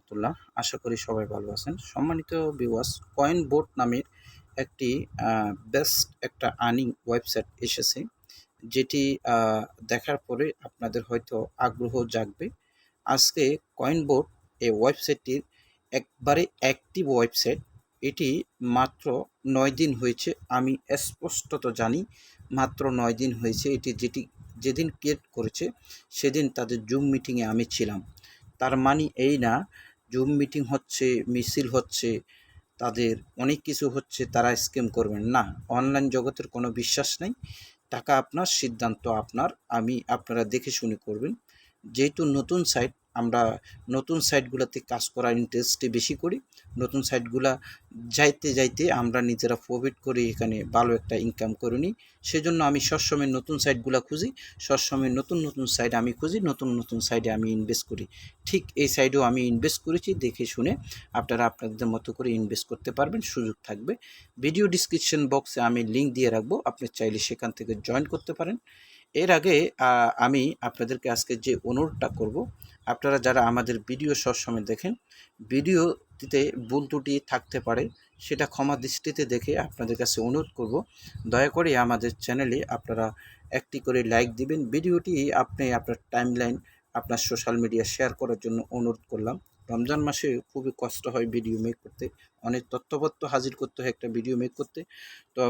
রহমতুল্লাহ। আশা করি সবাই ভালো আছেন। সম্মানিত ভিউয়ার্স, কয়েন বোট নামের একটি বেস্ট একটা আর্নিং ওয়েবসাইট এসেছে, যেটি দেখার পরে আপনাদের হয়তো আগ্রহ জাগবে। আজকে কয়েন বোট এই ওয়েবসাইটটির একবারে অ্যাক্টিভ ওয়েবসাইট। এটি মাত্র 9 দিন হয়েছে। আমি স্পষ্টত জানি মাত্র 9 দিন হয়েছে। যেদিন ক্রিয়েট করেছে সেদিন তাদের জুম মিটিংয়ে আমি ছিলাম। তার মানে এই না জুম মিটিং হচ্ছে, মিছিল হচ্ছে, তাদের অনেক কিছু হচ্ছে, তারা স্ক্যাম করবেন না। অনলাইন জগতের কোনো বিশ্বাস নেই। টাকা আপনার, সিদ্ধান্ত আপনার। আপনারা দেখে শুনে করবেন। যেহেতু নতুন সাইট, আমরা নতুন সাইটগুলোতে কাজ করার ইন্টারেস্টই বেশি করি। নতুন সাইটগুলা যাইতে যাইতে আমরা নিজেরা প্রফিট করে এখানে ভালো একটা ইনকাম করে নিই। সেজন্য আমি সবসময় নতুন সাইটগুলো খুঁজি, সবসময় নতুন নতুন সাইট আমি খুঁজি, নতুন নতুন সাইটে আমি ইনভেস্ট করি। ঠিক এই সাইডেও আমি ইনভেস্ট করেছি। দেখে শুনে আপনারা আপনাদের মতো করে ইনভেস্ট করতে পারবেন, সুযোগ থাকবে। ভিডিও ডিসক্রিপশন বক্সে আমি লিঙ্ক দিয়ে রাখবো, আপনি চাইলে সেখান থেকে জয়েন করতে পারেন। এর আগে আমি আপনাদেরকে আজকে যে অনুরোধটা করব, আপনারা যারা আমাদের ভিডিও সবসময় দেখেন, ভিডিওটিতে ভুল ত্রুটি থাকতে পারে, সেটা ক্ষমা দৃষ্টিতে দেখে আপনাদের কাছে অনুরোধ করব, দয়া করে আমাদের চ্যানেলে আপনারা একটি করে লাইক দিবেন। ভিডিওটি আপনি আপনার টাইমলাইন, আপনার সোশ্যাল মিডিয়া শেয়ার করার জন্য অনুরোধ করলাম। রমজান মাসে খুবই কষ্ট হয় ভিডিও মেক করতে, অনেক তথ্যপত্র হাজির করতে হয় একটা ভিডিও মেক করতে। তো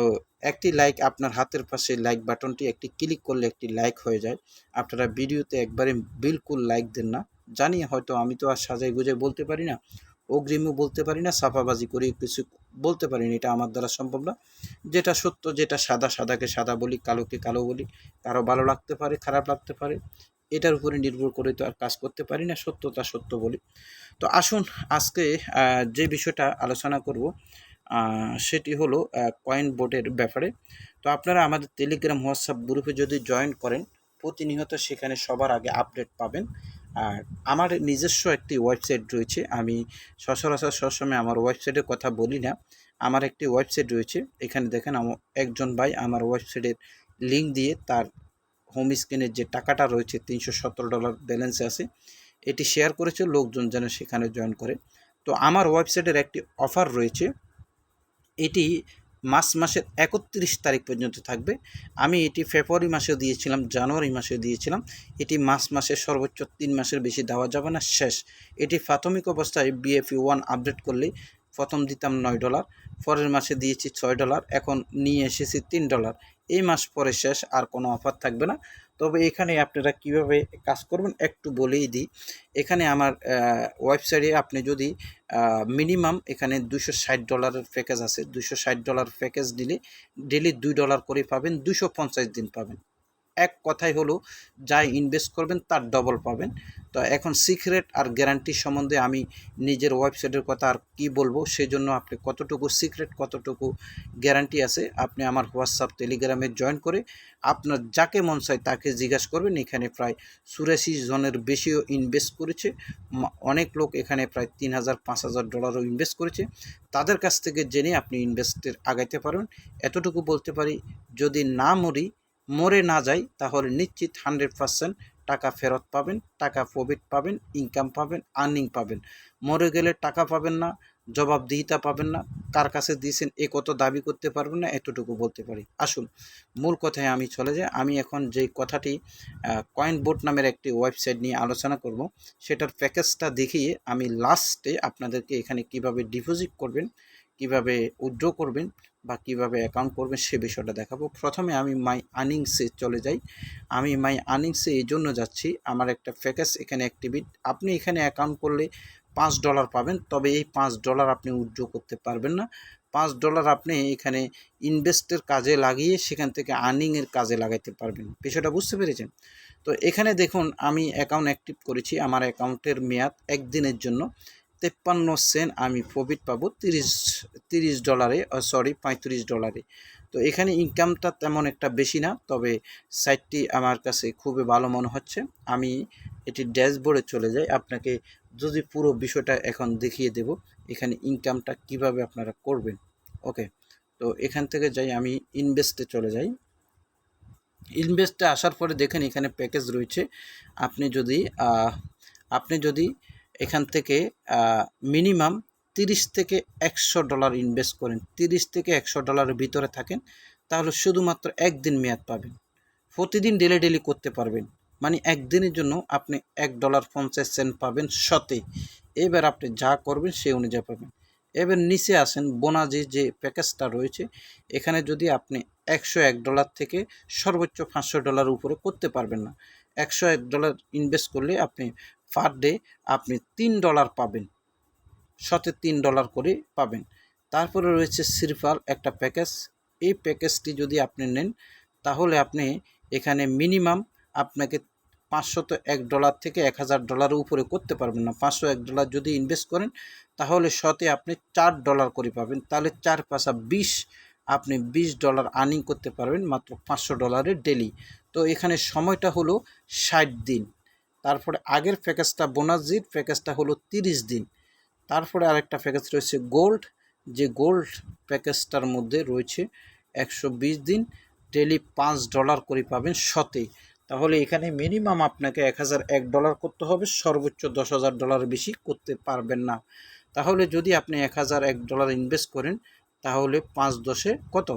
একটি লাইক, আপনার হাতের পাশে লাইক বাটনটি একটি ক্লিক করলে একটি লাইক হয়ে যায়। আপনারা ভিডিওতে একবারে বিলকুল লাইক দেন না। জানি হয়তো আমি তো আর সাজাই গুজাই বলতে পারি না, অগ্রিমও বলতে পারি না, সাফাবাজি করে কিছু বলতে পারি না, এটা আমার দ্বারা সম্ভব না। যেটা সত্য, যেটা সাদা, সাদাকে সাদা বলি, কালোকে কালো বলি। কারো ভালো লাগতে পারে, খারাপ লাগতে পারে, এটার উপরে নির্ভর করে তো আর কাজ করতে পারি না। সত্যতা সত্য বলি। তো আসুন আজকে যে বিষয়টা আলোচনা করব সেটি হলো কয়েন বোটের ব্যাপারে। তো আপনারা আমাদের টেলিগ্রাম, হোয়াটসঅ্যাপ গ্রুপে যদি জয়েন করেন, প্রতিনিয়ত সেখানে সবার আগে আপডেট পাবেন। আর আমার নিজস্ব একটি ওয়েবসাইট রয়েছে। আমি সচরাচর সবসময় আমার ওয়েবসাইটের কথা বলি না। আমার একটি ওয়েবসাইট রয়েছে। এখানে দেখেন একজন ভাই আমার ওয়েবসাইটের লিঙ্ক দিয়ে তার হোম স্ক্রিনের যে টাকাটা রয়েছে $317 ব্যালেন্সে আছে, এটি শেয়ার করেছে লোকজন যেন সেখানে জয়েন করে। তো আমার ওয়েবসাইটের একটি অফার রয়েছে, এটি মার্চ মাসের 31 তারিখ পর্যন্ত থাকবে। আমি এটি ফেব্রুয়ারি মাসেও দিয়েছিলাম, জানুয়ারি মাসেও দিয়েছিলাম। এটি মার্চ মাসে সর্বোচ্চ 3 মাসের বেশি দেওয়া যাবে না, শেষ। এটি প্রাথমিক অবস্থায় BFE1 আপডেট করলে প্রথম দিতাম $9, পরের মাসে দিয়েছি $6, এখন নিয়ে এসেছি $3। এই মাস পরে শেষ, আর কোনো অফার থাকবে না। তবে এখানে আপনারা কিভাবে কাজ করবেন একটু বলেই দিই। এখানে আমার ওয়েবসাইটে আপনি যদি মিনিমাম এখানে $260 প্যাকেজ আছে। $260 প্যাকেজ দিলে ডেলি $2 করে পাবেন, 250 দিন পাবেন। এক কথাই হলো, যা ইনভেস্ট করবেন তার ডবল পাবেন। তো এখন সিক্রেট আর গ্যারান্টি সম্বন্ধে আমি নিজের ওয়েবসাইটের কথা আর কি বলবো, সেজন্য আপনি কতটুকু সিক্রেট, কতটুকু গ্যারান্টি আছে, আপনি আমার হোয়াটসঅ্যাপ, টেলিগ্রামে জয়েন করে আপনার যাকে মন চায় তাকে জিজ্ঞাসা করবেন। এখানে প্রায় 84 জনের বেশিও ইনভেস্ট করেছে। অনেক লোক এখানে প্রায় $3000-5000 ইনভেস্ট করেছে। তাদের কাছ থেকে জেনে আপনি ইনভেস্টের আগাইতে পারবেন। এতটুকু বলতে পারি, যদি না মরে না যাই, তাহলে নিশ্চিত 100% টাকা ফেরত পাবেন, টাকা প্রফিট পাবেন, ইনকাম পাবেন, আর্নিং পাবেন। মরে গেলে টাকা পাবেন না, জবাবদিহিতা পাবেন না, কার কাছে দিয়েছেন এ কত দাবি করতে পারবেন না, এতটুকু বলতে পারি। আসুন মূল কথায় আমি চলে যাই। আমি এখন যেই কথাটি কয়েন বোট নামের একটি ওয়েবসাইট নিয়ে আলোচনা করব, সেটার প্যাকেজটা দেখিয়ে আমি লাস্টে আপনাদেরকে এখানে কিভাবে ডিপোজিট করবেন, কিভাবে উইথড্র করবেন বা কিভাবে অ্যাকাউন্ট করবেন সে বিষয়টা দেখাবো। প্রথমে আমি মাই আর্নিংসে চলে যাই। আমি মাই আর্নিংসে এই জন্য যাচ্ছি, আমার একটা প্যাকেজ এখানে অ্যাক্টিভেট। আপনি এখানে অ্যাকাউন্ট করলে $5 পাবেন, তবে এই $5 আপনি উইথড্র করতে পারবেন না। $5 আপনি এখানে ইনভেস্টের কাজে লাগিয়ে সেখান থেকে আর্নিংয়ের কাজে লাগাইতে পারবেন। বিষয়টা বুঝতে পেরেছেন? তো এখানে দেখুন, আমি অ্যাকাউন্ট অ্যাক্টিভ করেছি। আমার অ্যাকাউন্টের মেয়াদ 1 দিনের জন্য। 53 সেন্ট আমি প্রফিট পাবো $30, সরি $35। তো এখানে ইনকামটা তেমন একটা বেশি না, তবে সাইটটি আমার কাছে খুবই ভালো মনে হচ্ছে। আমি এটি ড্যাশবোর্ডে চলে যাই, আপনাকে যদি পুরো বিষয়টা এখন দেখিয়ে দেব এখানে ইনকামটা কিভাবে আপনারা করবেন। ওকে, তো এখান থেকে যাই, আমি ইনভেস্টে চলে যাই। ইনভেস্টে আসার পরে দেখেন এখানে প্যাকেজ রয়েছে। আপনি যদি এখান থেকে মিনিমাম $30 থেকে $100 ইনভেস্ট করেন, $30 থেকে $100 ভিতরে থাকেন, তাহলে শুধুমাত্র একদিন মেয়াদ পাবেন। প্রতিদিন ডেলি করতে পারবেন, মানে একদিনের জন্য আপনি $1.50 পাবেন শতে। এবার আপনি যা করবেন সেই অনুযায়ী পাবেন। এবার নিচে আসেন, বোনাজে যে প্যাকেজটা রয়েছে, এখানে যদি আপনি $101 থেকে সর্বোচ্চ $500 উপরে করতে পারবেন না। $101 ইনভেস্ট করলে আপনি পার ডে আপনি $3 পাবেন, শতে $3 করে পাবেন। তারপরে রয়েছে সিরফাল একটা প্যাকেজ। এই প্যাকেজটি যদি আপনি নেন, তাহলে আপনি এখানে মিনিমাম আপনাকে $501 থেকে $1000 উপরে করতে পারবেন না। $501 যদি ইনভেস্ট করেন, তাহলে শতে আপনি $4 করে পাবেন, তাহলে 4 পাঁচা 20, আপনি $20 আর্নিং করতে পারবেন মাত্র $500 ডেলি। তো এখানে সময়টা হলো 60 দিন। তারপরে আগের প্যাকেজটা বোনাসজির প্যাকেজটা হলো 30 দিন। তারপরে আরেকটা প্যাকেজ রয়েছে গোল্ড, যে গোল্ড প্যাকেজটার মধ্যে রয়েছে 120 দিন, ডেলি $5 করে পাবেন শতে। তাহলে এখানে মিনিমাম আপনাকে $1001 করতে হবে, সর্বোচ্চ $10,000 বেশি করতে পারবেন না। তাহলে যদি আপনি $1001 ইনভেস্ট করেন, তাহলে 5×10 কত,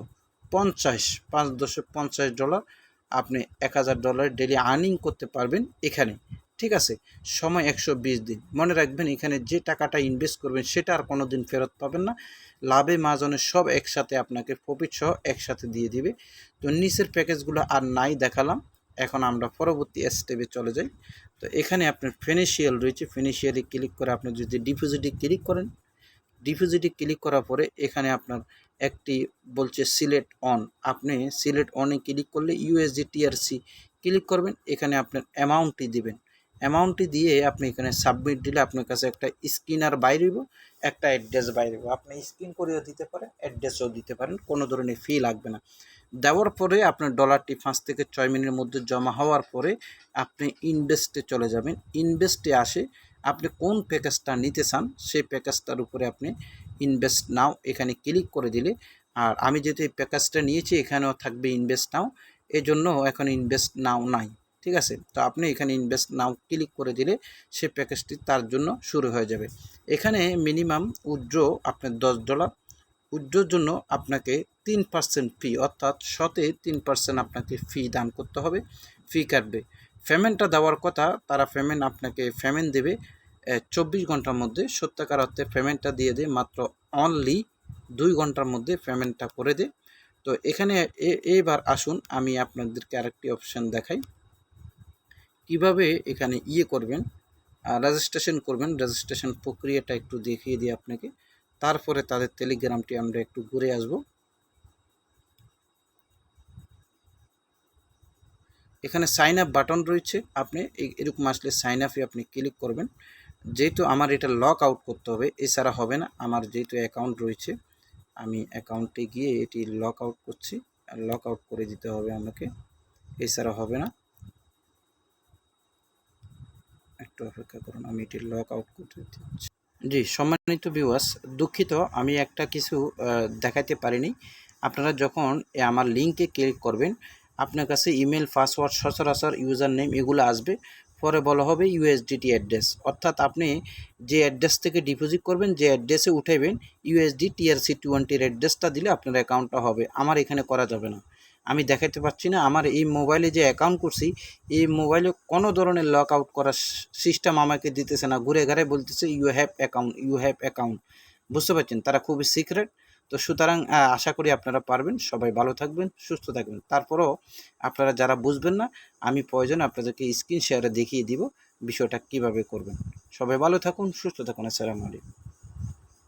50, 5×10 $50, আপনি $1000 ডেলি আর্নিং করতে পারবেন এখানে। ঠিক আছে, সময় 120 দিন। মনে রাখবেন, এখানে যে টাকাটা ইনভেস্ট করবেন সেটা আর কোনো দিন ফেরত পাবেন না। লাভে মার্জনে সব একসাথে আপনাকে প্রফিট সহ একসাথে দিয়ে দিবে। তো নিচের প্যাকেজগুলো আর নাই দেখালাম, এখন আমরা পরবর্তী স্টেপে চলে যাই। তো এখানে আপনার ফিনান্সিয়াল রয়েছে, ফিনান্সিয়ালে ক্লিক করে আপনি যদি ডিপোজিটে ক্লিক করেন, ডিপোজিটে ক্লিক করার পরে এখানে আপনার একটি বলছে সিলেক্ট অন, আপনি সিলেক্ট অনে ক্লিক করলে ইউএসডি টিআরসি ক্লিক করবেন, এখানে আপনার অ্যামাউন্টটি দিবেন। অ্যামাউন্টটি দিয়ে আপনি এখানে সাবমিট দিলে আপনার কাছে একটা স্ক্রিনার বাইরেব, একটা অ্যাড্রেস বাইরেব। আপনি স্ক্রিন করেও দিতে পারেন, অ্যাড্রেসও দিতে পারেন, কোনো ধরনের ফি লাগবে না। দেওয়ার পরে আপনার ডলারটি 5 থেকে 6 মিনিটের মধ্যে জমা হওয়ার পরে আপনি ইনভেস্টে চলে যাবেন। ইনভেস্টে আসে আপনি কোন প্যাকেজটা নিতে চান, সেই প্যাকেজটার উপরে আপনি ইনভেস্ট নাও এখানে ক্লিক করে দিলে, আর আমি যেহেতু এই প্যাকেজটা নিয়েছি এখানেও থাকবে ইনভেস্ট নাও, এজন্য এখন ইনভেস্ট নাও নাই। ঠিক আছে, তো আপনি এখানে ইনভেস্ট নাও ক্লিক করে দিলে সেই প্যাকেজটি তার জন্য শুরু হয়ে যাবে। এখানে মিনিমাম উইথড্র আপনার $10, উইথড্রোর জন্য আপনাকে 3% ফি, অর্থাৎ শতে 3% আপনাকে ফি দান করতে হবে, ফি কাটবে। পেমেন্টটা দেওয়ার কথা, তারা পেমেন্ট আপনাকে পেমেন্ট দেবে 24 ঘন্টার মধ্যে। সত্যিকার অর্থে পেমেন্টটা দিয়ে দেয় মাত্র অনলি 2 ঘন্টার মধ্যে পেমেন্টটা করে দেয়। তো এখানে এবার আসুন আমি আপনাদেরকে আরেকটি অপশান দেখাই, কিভাবে এখানে করবেন, রেজিস্ট্রেশন করবেন। রেজিস্ট্রেশন প্রক্রিয়াটা একটু দেখিয়ে দিই আপনাকে, তারপরে তাদের টেলিগ্রামটি আমরা একটু ঘুরে আসব। এখানে সাইন আপ বাটন রয়েছে, আপনি এরকম আসলে সাইন আপে আপনি ক্লিক করবেন। যেহেতু আমার এটা লক আউট করতে হবে, এছাড়া হবে না। আমার যেহেতু অ্যাকাউন্ট রয়েছে, আমি অ্যাকাউন্টে গিয়ে এটি লক আউট করছি, আর লক আউট করে দিতে হবে আমাকে, এছাড়া হবে না। একটু অপেক্ষা করুন, আমি এটি লক আউট করতে দিচ্ছি। জি সম্মানিত ভিউয়ার্স, দুঃখিত আমি একটা কিছু দেখাতে পারিনি। আপনারা যখন আমার লিঙ্কে ক্লিক করবেন, আপনার কাছে ইমেল, পাসওয়ার্ড, সচরাচর ইউজার নেম এগুলো আসবে। পরে বলা হবে ইউএসডিটি অ্যাড্রেস, অর্থাৎ আপনি যে অ্যাড্রেস থেকে ডিপোজিট করবেন, যে অ্যাড্রেসে উঠাইবেন, ইউএসডি TRC20 অ্যাড্রেসটা দিলে আপনার অ্যাকাউন্টটা হবে। আমার এখানে করা যাবে না, আমি দেখাতে পাচ্ছি না। আমার এই মোবাইলে যে অ্যাকাউন্ট করছি, এই মোবাইলে কোনো ধরনের লক আউট করার সিস্টেম আমাকে দিতেছে না, ঘুরে ঘুরে বলতেছে you have account, you have account. বুঝতে পারছেন, তারা খুবই সিক্রেট। তো সুতরাং আশা করি আপনারা পারবেন। সবাই ভালো থাকবেন, সুস্থ থাকবেন। তারপরও আপনারা যারা বুঝবেন না, আমি প্রয়োজনে আপনাদেরকে স্ক্রিন শেয়ারে দেখিয়ে দিব বিষয়টা কীভাবে করবেন। সবাই ভালো থাকুন, সুস্থ থাকুন। আসসালামু আলাইকুম।